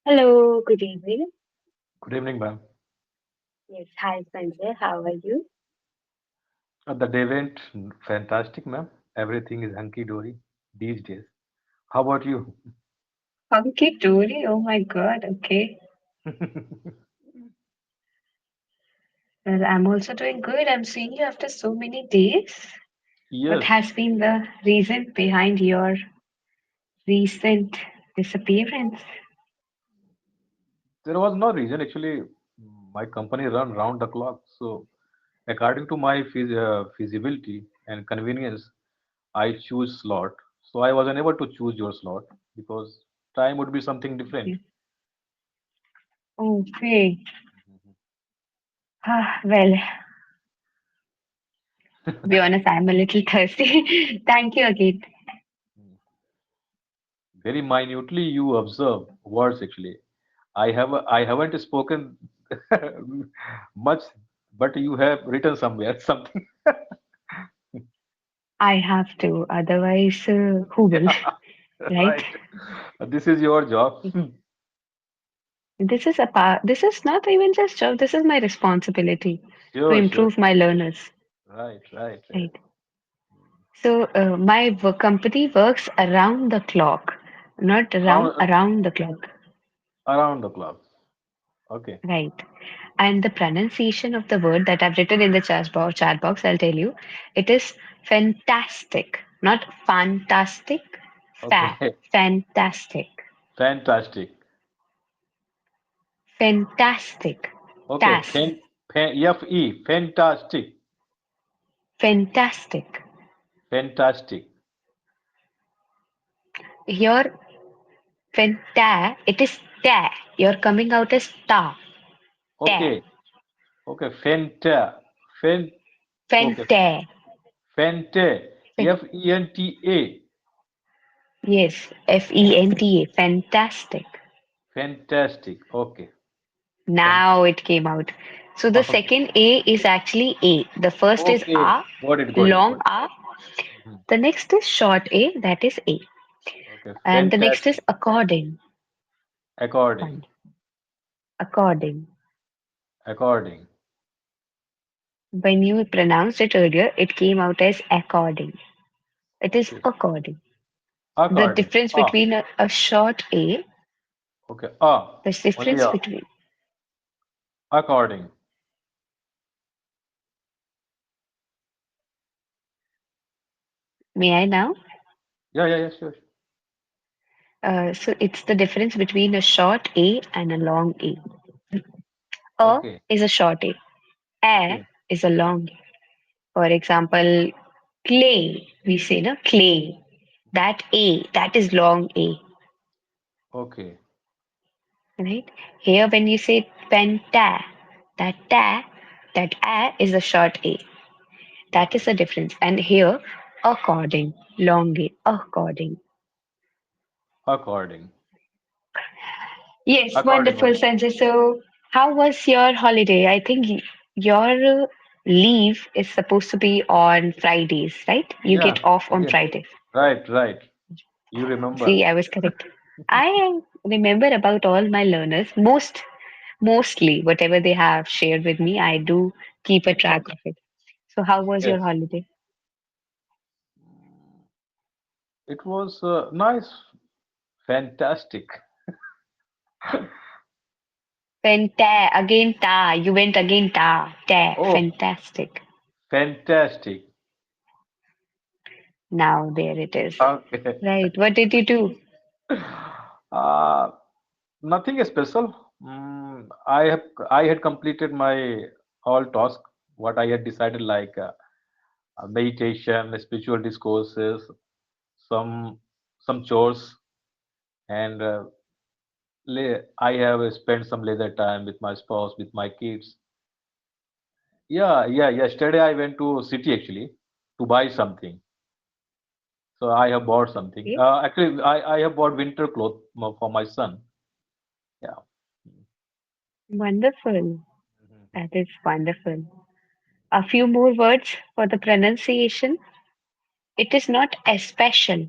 Hello, good evening. Good evening, ma'am. Yes, hi Sanjay, how are you? The day went fantastic, ma'am. Everything is hunky dory these days. How about you? Hunky dory, oh my god, okay. Well, I'm also doing good. I'm seeing you after so many days. What Yes, has been the reason behind your recent disappearance? there was no reason. Actually, my company run round the clock. So, according to my feasibility and convenience, I choose slot. So, I was unable to choose your slot because time would be something different. Okay. Well, to be honest, I'm a little thirsty. Thank you again. Very minutely, you observe words. Actually, I haven't spoken much, but you have written somewhere something. I have to, otherwise, who will? Right? Right. This is your job. This is a part. This is not even just job. This is my responsibility to Sure, sure. improve my learners. Right, right, right. Right. So my company works around the clock, not around Around around the clock. around the clock. Okay. Right. And the pronunciation of the word that I've written in the chat box, I'll tell you, it is fantastic, not fantastic. Okay. Fantastic, Fantastic. fantastic, Okay. tas, F-E. Fantastic. fantastic. Fantastic. Here, fenta, it is ta. You're coming out as ta, ta, Okay. Okay. Fen. Okay. fenta. Fente. Fen- Fenta. Yes, Fenta, fantastic. Fantastic. Okay. Now Fantastic. it came out. So the Okay. second A is actually A. The first is Okay. A, Got it. Got it. Got long it. A. Mhm. The next is short A, that is A. Okay. And the next is Fantastic. according. According. Fine. According. According. When you pronounced it earlier, it came out as according. It is Okay. according. The According. difference Ah. between a short A, Okay. Ah. the Only difference ah. between, According. may I now? Yeah. Yeah. Yeah. Sure. So it's the difference between a short A and a long A. A Okay. is a short A. A Okay. is a long A. For example, clay. We say no clay. That A, that is long A, Okay. right? Here, when you say penta, that ta, that A is a short A. That is Okay. the difference. And here, according, long A, according. According. Yes, According wonderful, only. Sanjay. So, how was your holiday? I think your leave is supposed to be on Fridays, right? You Yeah. get off on Yeah. Friday. Right. Right. You remember. See, I was correct. I remember about all my learners. Mostly, whatever they have shared with me, I do keep a track of it. So, how was your Yes. holiday? It was nice. Fantastic. Fanta, again ta. You went again ta. Ta. Oh, Fantastic. fantastic. Now there it is. Okay. Right. What did you do? Uh, Nothing special. I have I had completed my all task. What I had decided, like meditation, spiritual discourses, some some chores, and I have spent some leisure time with my spouse, with my kids. Yeah, yeah. Yesterday I went to city actually to buy something. So I have bought something. Okay. Actually, I have bought winter clothes for my son. Yeah. Wonderful. That is wonderful. A few more words for the pronunciation. It is not especial,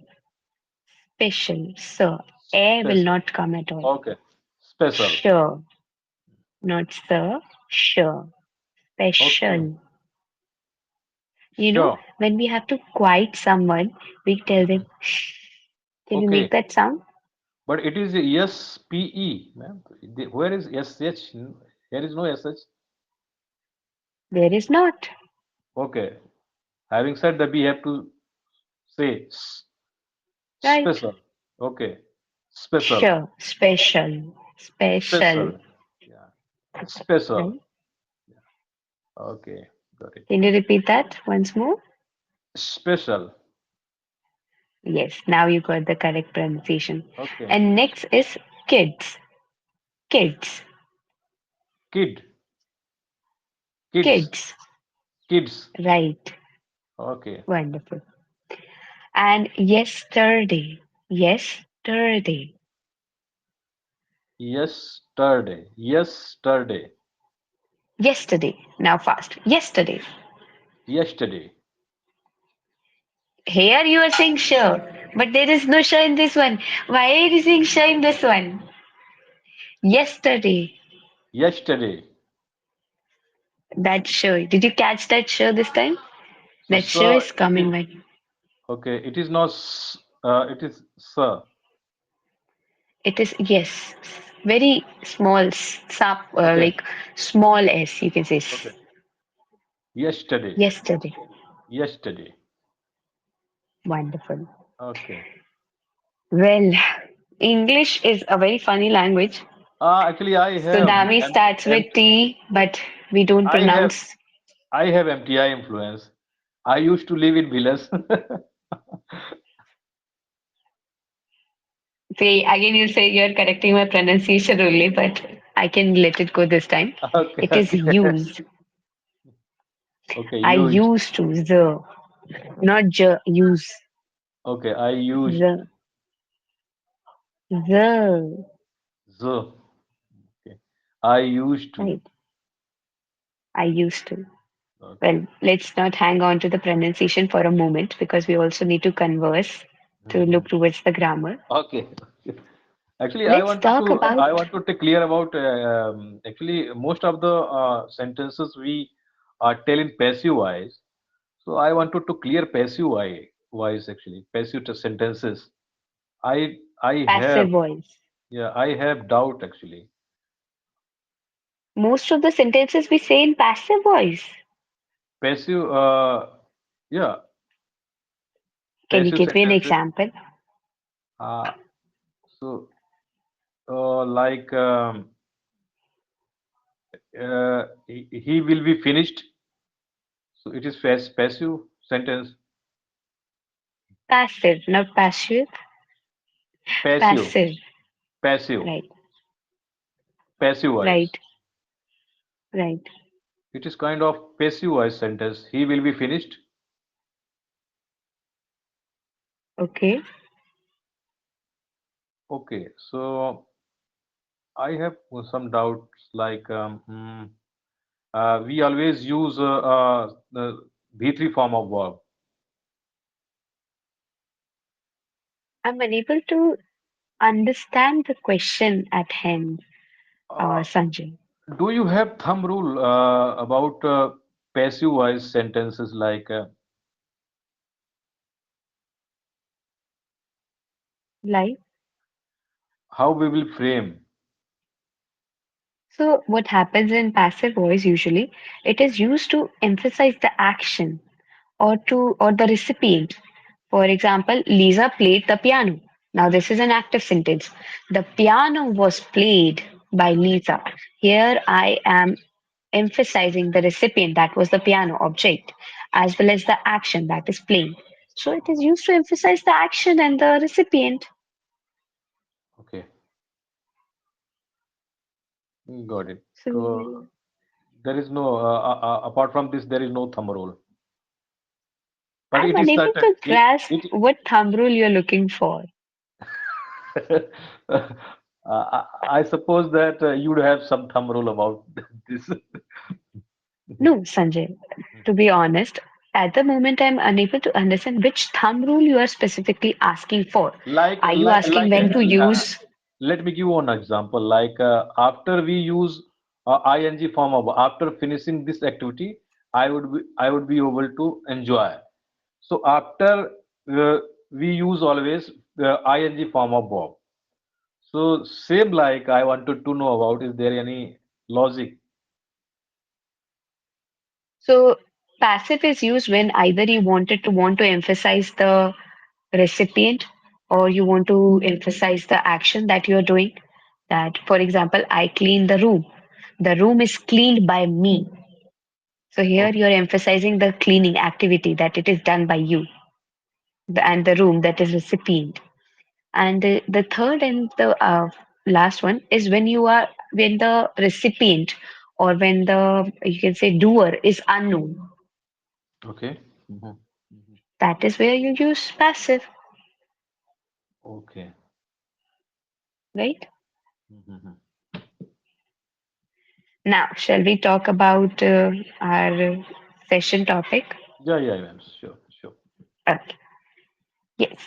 special, sir. A will Special. not come at all. Okay. Special. Sure. Not sir. Sure. Okay. Special. Sure. When we have to quiet someone, we tell them, shh. Can you make Okay. that sound? But it is SPE, ma'am. Where is SH? There is no SH. There is not. Okay. Having said that, we have to say Right. special. Okay. Special. Sure. Special. Special. Special. Yeah. Special. Right. Okay. Got it. Can you repeat that once more? Special. Yes. Now you got the correct pronunciation. Okay. And next is kids. Kids. Kid. Kids. Kids. Kids. Right. Okay. Wonderful. And yesterday. Yesterday. Yesterday. Yesterday. Yesterday. Now fast. Yesterday. Yesterday. Here you are saying sure, but there is no sure in this one. Why are you saying sure in this one? Yesterday. Yesterday. That sure. Did you catch that sure this time? So, That sure sir, is it is coming back. okay. It is not. It is sir. It is yes. Very small Okay. like small s you can say. Okay. Yesterday. Yesterday. Yesterday. Wonderful. Okay. Well, English is a very funny language. Actually, I have Tsunami starts with T, but we don't I have pronounce. I have MTI influence. I used to live in villas. See, again, you say you're correcting my pronunciation only, but I can let it go this time. Okay. It is Okay. used. Okay. I Used. used to, not use. Okay. I used The, the, the. Okay. I used to. right. I used to. Okay. Well, let's not hang on to the pronunciation for a moment because we also need to converse to Mhm. look towards the grammar. Okay. Actually, Let's talk I about wanted to clear about actually most of the sentences we tell in passive voice. So I wanted to clear passive voice actually passive sentences. I have passive voice. yeah I have doubt actually Most of the sentences we say in passive voice. passive yeah Can you passive give me an sentences. example? Uh, so like he will be finished. So it is passive sentence. Passive, not passive. Passive, Passive. passive, Right, passive voice. right, right. It is kind of passive voice sentence. He will be finished. Okay. Okay, so I have some doubts like we always use the V3 form of verb. I'm unable to understand the question at hand, Uh, Sanjay. do you have thumb rule about passive voice sentences like Like, how we will frame? so what happens in passive voice usually, it is used to emphasize the action or the recipient. For example, Lisa played the piano. Now this is an active sentence. The piano was played by Lisa. Here I am emphasizing the recipient, that was the piano object, as well as the action, that is playing. So it is used to emphasize the action and the recipient. Okay, got it. So There is no apart from this there is no thumb rule. But I'm it is unable certain. to grasp what thumb rule you're looking for. I suppose that you would have some thumb rule about this. No, Sanjay, to be honest, at the moment I'm unable to understand which thumb rule you are specifically asking for. like Are you like asking like when to use? let me give you an example. Like after we use ing form of after finishing this activity, I would be able to enjoy. So after uh, we use always the ing form of verb. So same like I wanted to know about is there any logic? So passive is used when either you want to emphasize the recipient or you want to emphasize the action that you're doing. That, for example, I clean the room. The room is cleaned by me. So here Okay. you're emphasizing the cleaning activity that it is done by you, and the room that is recipient. And the third and the last one is when the recipient or when the you can say doer is unknown. Okay. Mhm. Mhm. That is where you use passive, Okay. right? Mhm. Now, shall we talk about our session topic? Yeah, yeah, yeah. Sure, sure. Okay. Yes.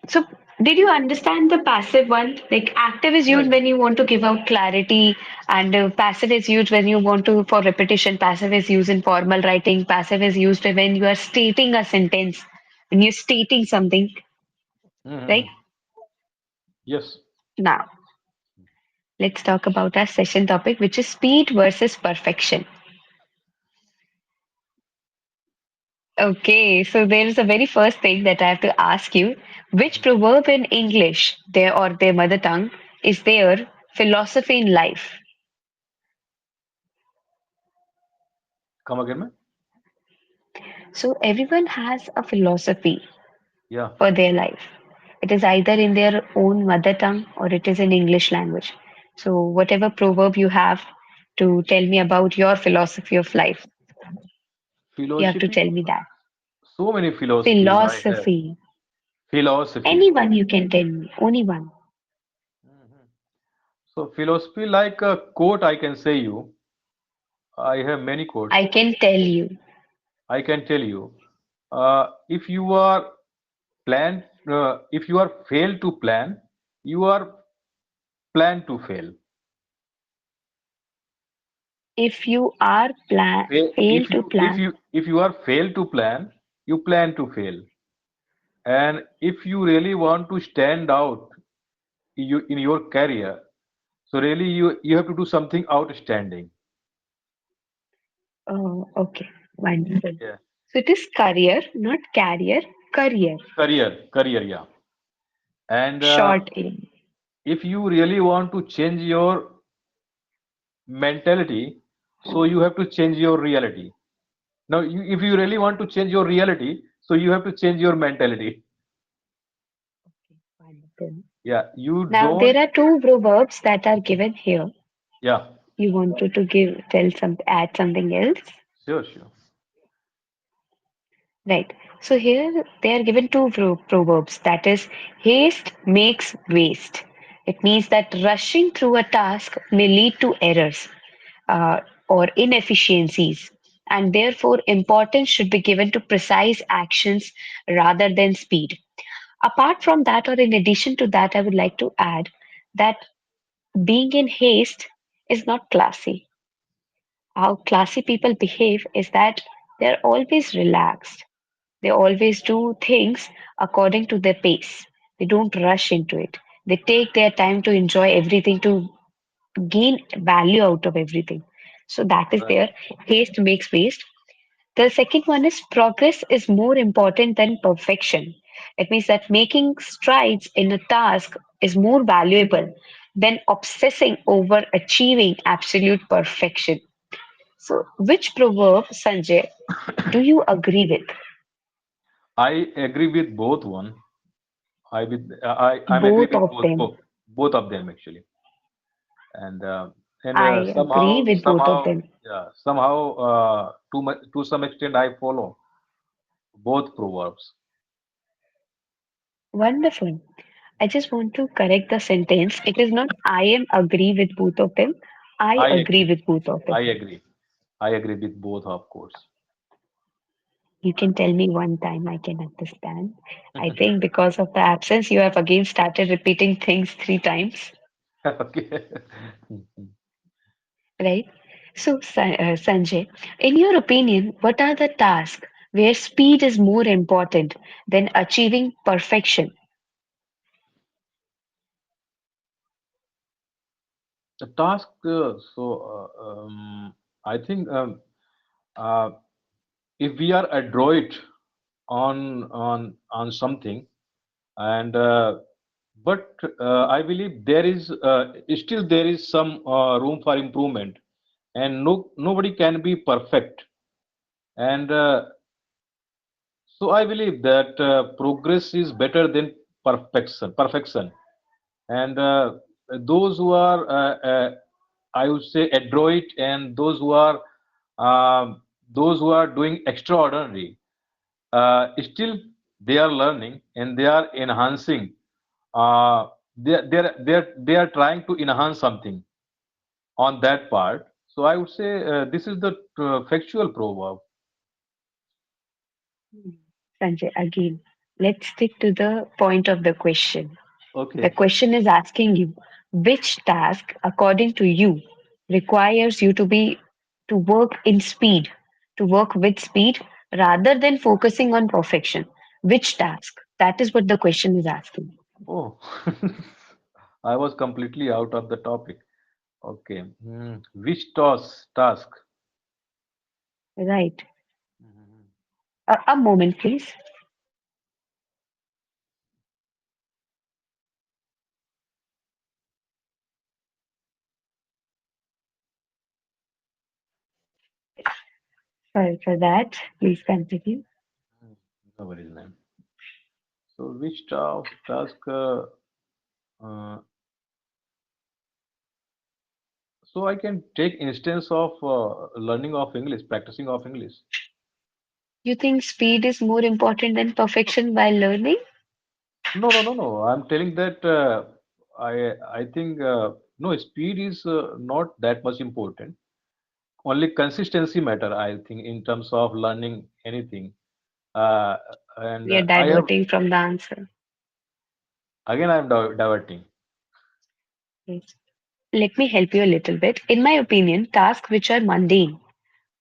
So, did you understand the passive one? Like, active is Yeah, used yeah. when you want to give out clarity, and passive is used when you want to for repetition. Passive is used in formal writing. Passive is used when you are stating a sentence, when you're stating something, right? Mhm. Yes. Now, let's talk about our session topic, which is speed versus perfection. Okay, so there is a very first thing that I have to ask you. Which proverb in English, their or their mother tongue, is their philosophy in life? Come again, man. So everyone has a philosophy Yeah. for their life. It is either in their own mother tongue or it is in English language. So whatever proverb you have to tell me about your philosophy of life, you have to Philosophy. tell me that. So many philosophies I have. Philosophy. Philosophy. Anyone you can tell me. Only one. Mhm. So philosophy, like a quote, I can say you. I have many quotes. I can tell you. I can tell you. If you are if you are fail to plan, you are plan to fail. If you are fail If to you if plan, you if you are fail to plan, you plan to fail. And if you really want to stand out in your career, so really you have to do something outstanding. oh, okay, wonderful. Yeah. So it is career, not carrier, career, Career, yeah. And short in. if you really want to change your mentality, so you have to change your reality. Now, if you really want to change your reality, so you have to change your mentality. Okay, wonderful. Yeah, you Now there don't. are two proverbs that are given here. Yeah, You wanted to tell add something else, sure, sure. right? So here they are given two proverbs. That is, haste makes waste. It means that rushing through a task may lead to errors uh, or inefficiencies, and therefore importance should be given to precise actions rather than speed. Apart from that, or in addition to that, I would like to add that being in haste is not classy. How classy people behave is that they're always relaxed. They always do things according to their pace. They don't rush into it. They take their time to enjoy everything, to gain value out of everything. So that is Right. there. Haste makes waste. The second one is progress is more important than perfection. It means that making strides in a task is more valuable than obsessing over achieving absolute perfection. So, which proverb, Sanjay, do you agree with? I agree with both one. I'm agree Both with of them. both of them actually. And I agree with both of them. somehow to some extent I follow both proverbs. Wonderful. I just want to correct the sentence. It is not I am agree with both of them. I I agree agree. with both of them. I agree. I agree with both, of course. You can tell me one time, I can understand. I think because of the absence, you have again started repeating things three times, Okay. right? So, Sanjay, in your opinion, what are the tasks where speed is more important than achieving perfection? The task, I think uh, if we are adroit on something, and but I believe there is still there is some room for improvement, and nobody can be perfect, and so I believe that progress is better than perfection, and those who are I would say adroit, and those who are doing extraordinary, still they are learning and they are enhancing, they are trying to enhance something on that part. So I would say this is the factual proverb. Hmm. Sanjay, again, let's stick to the point of the question. The Okay. question is asking you which task, according to you, requires you to work in speed, to work with speed rather than focusing on perfection. Which task? That is what the question is asking. Oh, I was completely out of the topic. Okay. Which task? Right. Mhm. A moment, please. Sorry for that. Please continue. No worries, ma'am. So which task? Uh, so I can take instance of learning of English, practicing of English. You think speed is more important than perfection while learning? No, no, no, no. I'm telling that I think no, speed is not that much important. Only consistency matter, I think, in terms of learning anything. Uh, and We are I have diverting from the answer. again I'm diverting. Yes. Let me help you a little bit. In my opinion, tasks which are mundane.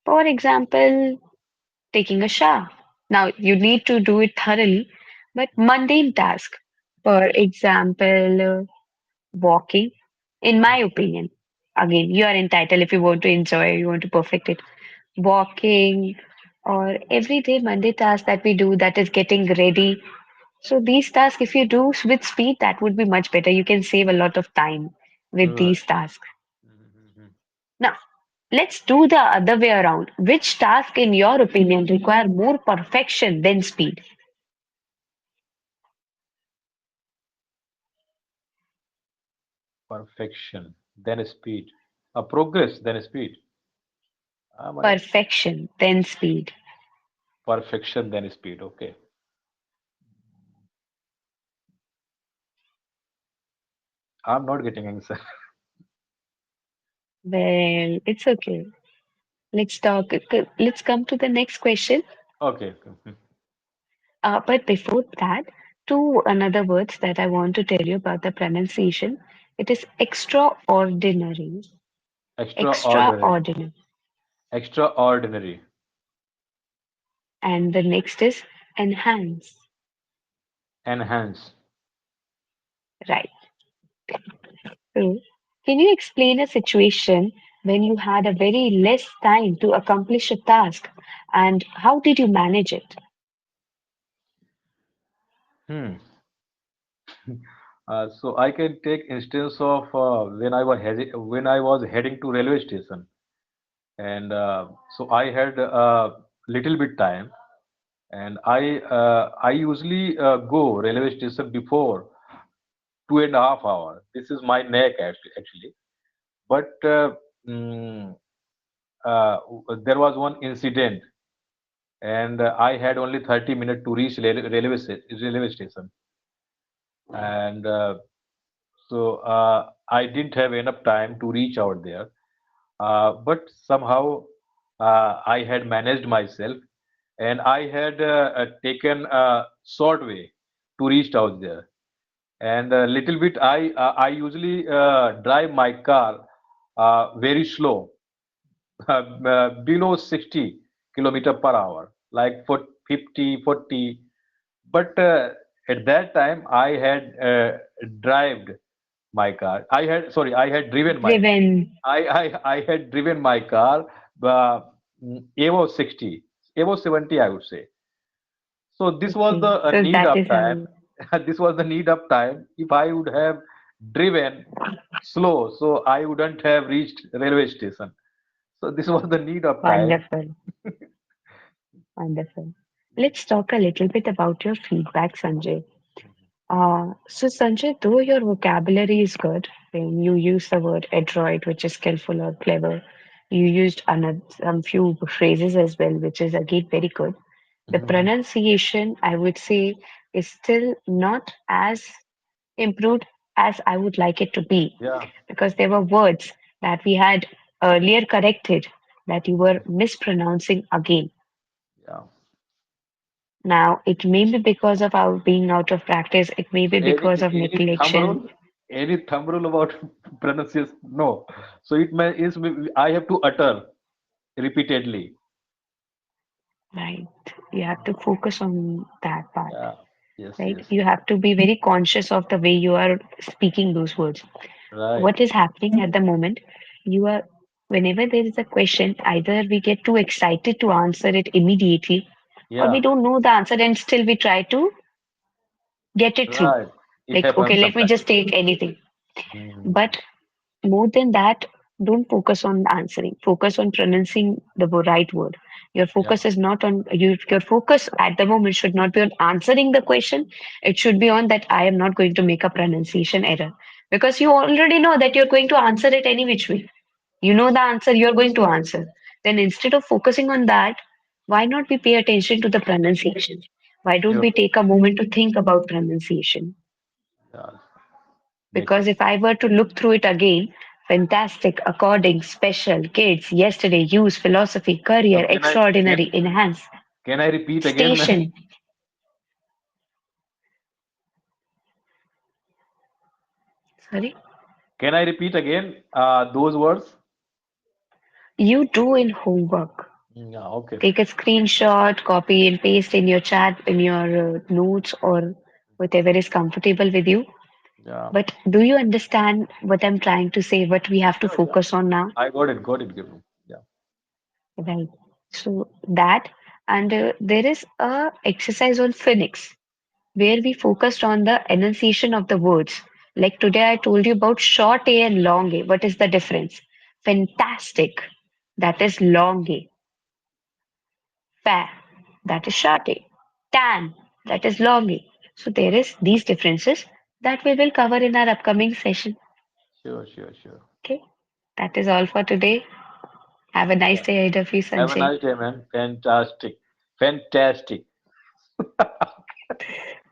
For example, taking a shower. Now, you need to do it thoroughly, but mundane task. For example, walking. In my opinion, again, you are entitled if you want to enjoy, you want to perfect it. Walking or everyday Monday task that we do, that is getting ready. So these tasks, if you do with speed, that would be much better. You can save a lot of time with Right. these tasks. Mhm. Now, let's do the other way around. Which task, in your opinion, require more perfection than speed? Perfection, then speed. Progress, then speed. My Perfection than speed. perfection, then speed. Okay. I'm not getting answer. Well, it's okay. Let's talk. Let's come to the next question. Okay. Okay. But before that, two another words that I want to tell you about the pronunciation. It is extraordinary. Extraordinary. Extraordinary. Extraordinary. And the next is enhance. Enhance. Right. So, can you explain a situation when you had a very less time to accomplish a task and how did you manage it? Hmm. So I can take instance of when I was heading to railway station, and so I had little bit time, and I usually go railway station before 2.5 hours. This is my neck actually. But mm, uh, there was one incident, and I had only 30 minutes to reach railway station, and so I didn't have enough time to reach out there. But somehow I had managed myself, and I had taken a short way to reach out there. And a little bit, I usually drive my car very slow, below 60 kilometer per hour, like for 50, 40. But at that time, I had driven my car. I had driven my Driven. I had driven my car uh, Evo 60, Evo 70, I would say. So this was Okay. the So need that of is time. how. This was the need of time. If I would have driven slow, so I wouldn't have reached railway station. So this was the need of time. Wonderful. Wonderful. Let's talk a little bit about your feedback, Sanjay. So Sanjay, though your vocabulary is good, when you use the word adroit, which is skillful or clever, you used another, some few phrases as well, which is again very good. The Mhm. pronunciation, I would say, is still not as improved as I would like it to be, Yeah, because there were words that we had earlier corrected that you were mispronouncing again. yeah. Now, it may be because of our being out of practice, it may So be because of any thumb neglection. rule, any thumb rule about pronunciation? No. So it may is I have to utter repeatedly. Right. You have to focus on that part, Yeah. Yes. right? Yes. You have to be very conscious of the way you are speaking those words. Right. What is happening at the moment? You are, whenever there is a question, either we get too excited to answer it immediately, or we Yeah. don't know the answer and still we try to get it through. Right. It Like, okay, happens let me sometimes. just take anything. Hmm. But more than that, don't focus on answering. Focus on pronouncing the right word. Your Yeah. focus is not on you. Your focus at the moment should not be on answering the question. It should be on that I am not going to make a pronunciation error, because you already know that you're going to answer it any which way. You know the answer you're going to answer. Then instead of focusing on that, why not we pay attention to the pronunciation? Why don't Sure. we take a moment to think about pronunciation? Yeah. Makes Because sense. if I were to look through it again, fantastic, according, special, kids, yesterday, use, philosophy, So career, can I extraordinary, enhance, can I repeat again, ma'am? station. Sorry, Can I repeat again those words? you do in homework. Yeah. Okay. Take a screenshot, copy and paste in your chat, in your notes, or whatever is comfortable with you. Yeah. But do you understand what I'm trying to say? What we have to Sure. Yeah. focus on now? I got it. Got it, Gibran. Yeah. Right. So that, and there is a exercise on Phoenix where we focused on the enunciation of the words. Like today, I told you about short A and long A. What is the difference? Fantastic, that is long A. Fair, that is short A. Tan, that is long A. So there is these differences that we will cover in our upcoming session. Sure. Sure. Sure. Okay, that is all for today. Have a nice Yeah. day ahead of you, Have a Sanjay. nice day, man. Fantastic. Fantastic.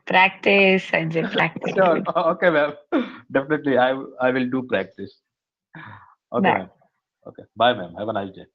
Practice, Sanjay, practice. Sure. Okay, ma'am. Definitely, I will do practice. Okay, Bye. ma'am. Okay. Bye, ma'am. Have a nice day.